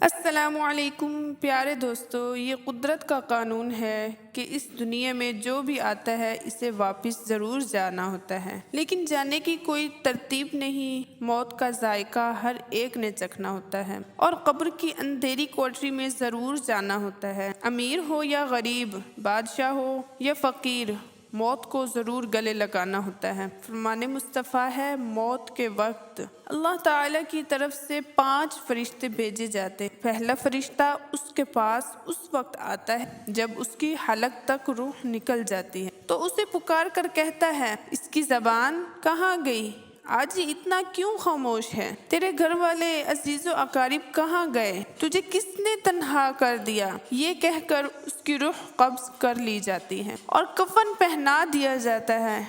السلام علیکم پیارے دوستو، یہ قدرت کا قانون ہے کہ اس دنیا میں جو بھی آتا ہے اسے واپس ضرور جانا ہوتا ہے، لیکن جانے کی کوئی ترتیب نہیں۔ موت کا ذائقہ ہر ایک نے چکھنا ہوتا ہے اور قبر کی اندھیری کوٹری میں ضرور جانا ہوتا ہے۔ امیر ہو یا غریب، بادشاہ ہو یا فقیر، موت کو ضرور گلے لگانا ہوتا ہے۔ فرمان مصطفیٰ ہے، موت کے وقت اللہ تعالیٰ کی طرف سے 5 فرشتے بھیجے جاتے ہیں۔ پہلا فرشتہ اس کے پاس اس وقت آتا ہے جب اس کی حلق تک روح نکل جاتی ہے، تو اسے پکار کر کہتا ہے، اس کی زبان کہاں گئی؟ آج یہ اتنا کیوں خاموش ہے؟ تیرے گھر والے عزیز و اقارب کہاں گئے؟ تجھے کس نے تنہا کر دیا؟ یہ کہہ کر اس کی روح قبض کر لی جاتی ہے اور کفن پہنا دیا جاتا ہے۔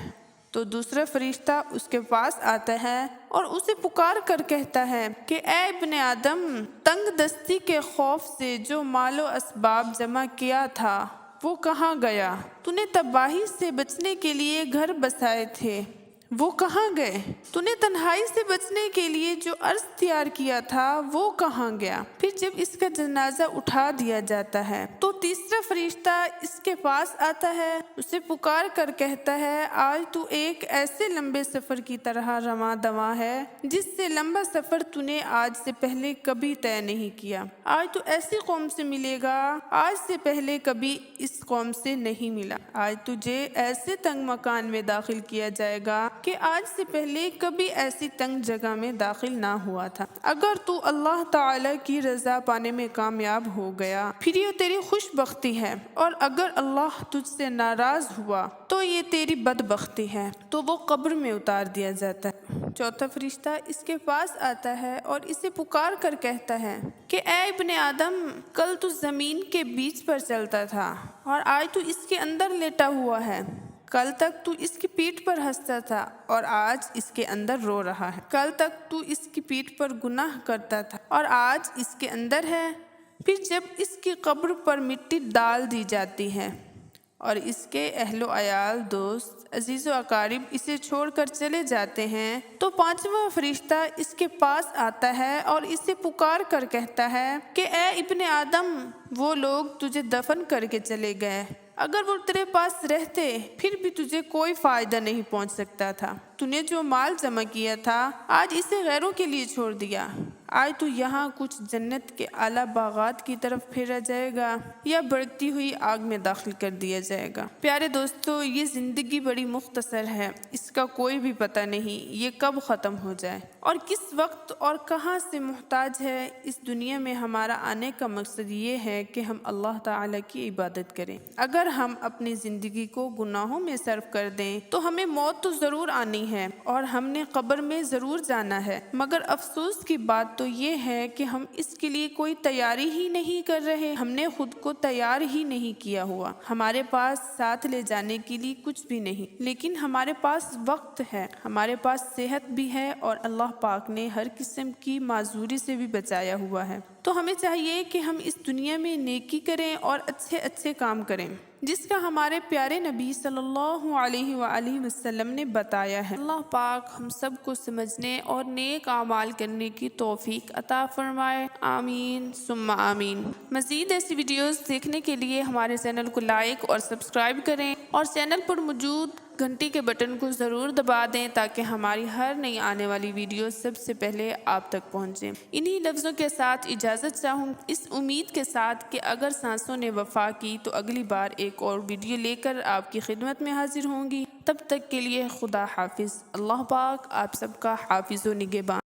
تو دوسرا فرشتہ اس کے پاس آتا ہے اور اسے پکار کر کہتا ہے کہ اے ابن آدم، تنگ دستی کے خوف سے جو مال و اسباب جمع کیا تھا وہ کہاں گیا؟ تو نے تباہی سے بچنے کے لیے گھر بسائے تھے، وہ کہاں گئے؟ تو نے تنہائی سے بچنے کے لیے جو عرش تیار کیا تھا وہ کہاں گیا؟ پھر جب اس کا جنازہ اٹھا دیا جاتا ہے تو تیسرا فرشتہ اس کے پاس آتا ہے، اسے پکار کر کہتا ہے، آج تو ایک ایسے لمبے سفر کی طرح رواں دواں ہے جس سے لمبا سفر تو نے آج سے پہلے کبھی طے نہیں کیا۔ آج تو ایسی قوم سے ملے گا آج سے پہلے کبھی اس قوم سے نہیں ملا۔ آج تجھے ایسے تنگ مکان میں داخل کیا جائے گا کہ آج سے پہلے کبھی ایسی تنگ جگہ میں داخل نہ ہوا تھا۔ اگر تو اللہ تعالیٰ کی رضا پانے میں کامیاب ہو گیا پھر یہ تیری خوش بختی ہے، اور اگر اللہ تجھ سے ناراض ہوا تو یہ تیری بدبختی ہے۔ تو وہ قبر میں اتار دیا جاتا ہے۔ چوتھا فرشتہ اس کے پاس آتا ہے اور اسے پکار کر کہتا ہے کہ اے ابن آدم، کل تو زمین کے بیچ پر چلتا تھا اور آج تو اس کے اندر لیٹا ہوا ہے۔ کل تک تو اس کی پیٹھ پر ہنستا تھا اور آج اس کے اندر رو رہا ہے۔ کل تک تو اس کی پیٹھ پر گناہ کرتا تھا اور آج اس کے اندر ہے۔ پھر جب اس کی قبر پر مٹی ڈال دی جاتی ہے اور اس کے اہل و عیال، دوست، عزیز و اقارب اسے چھوڑ کر چلے جاتے ہیں تو پانچواں فرشتہ اس کے پاس آتا ہے اور اسے پکار کر کہتا ہے کہ اے ابن آدم، وہ لوگ تجھے دفن کر کے چلے گئے، اگر وہ تیرے پاس رہتے پھر بھی تجھے کوئی فائدہ نہیں پہنچ سکتا تھا۔ تو نے جو مال جمع کیا تھا آج اسے غیروں کے لیے چھوڑ دیا۔ آج تو یہاں کچھ جنت کے اعلیٰ باغات کی طرف پھیرا جائے گا یا بڑھتی ہوئی آگ میں داخل کر دیا جائے گا۔ پیارے دوستو، یہ زندگی بڑی مختصر ہے، اس کا کوئی بھی پتہ نہیں یہ کب ختم ہو جائے اور کس وقت اور کہاں سے محتاج ہے۔ اس دنیا میں ہمارا آنے کا مقصد یہ ہے کہ ہم اللہ تعالیٰ کی عبادت کریں۔ اگر ہم اپنی زندگی کو گناہوں میں صرف کر دیں تو ہمیں موت تو ضرور آنی ہے اور ہم نے قبر میں ضرور جانا ہے، مگر افسوس کی بات تو یہ ہے کہ ہم اس کے لیے کوئی تیاری ہی نہیں کر رہے۔ ہم نے خود کو تیار ہی نہیں کیا ہوا۔ ہمارے پاس ساتھ لے جانے کے لیے کچھ بھی نہیں، لیکن ہمارے پاس وقت ہے، ہمارے پاس صحت بھی ہے اور اللہ پاک نے ہر قسم کی معذوری سے بھی بچایا ہوا ہے۔ تو ہمیں چاہیے کہ ہم اس دنیا میں نیکی کریں اور اچھے اچھے کام کریں جس کا ہمارے پیارے نبی صلی اللہ علیہ وآلہ وسلم نے بتایا ہے۔ اللہ پاک ہم سب کو سمجھنے اور نیک اعمال کرنے کی توفیق عطا فرمائے، آمین ثم آمین۔ مزید ایسی ویڈیوز دیکھنے کے لیے ہمارے چینل کو لائک اور سبسکرائب کریں اور چینل پر موجود گھنٹی کے بٹن کو ضرور دبا دیں تاکہ ہماری ہر نئی آنے والی ویڈیو سب سے پہلے آپ تک پہنچے۔ انہی لفظوں کے ساتھ اجازت چاہوں، اس امید کے ساتھ کہ اگر سانسوں نے وفا کی تو اگلی بار ایک اور ویڈیو لے کر آپ کی خدمت میں حاضر ہوں گی۔ تب تک کے لیے خدا حافظ۔ اللہ پاک آپ سب کا حافظ و نگہبان۔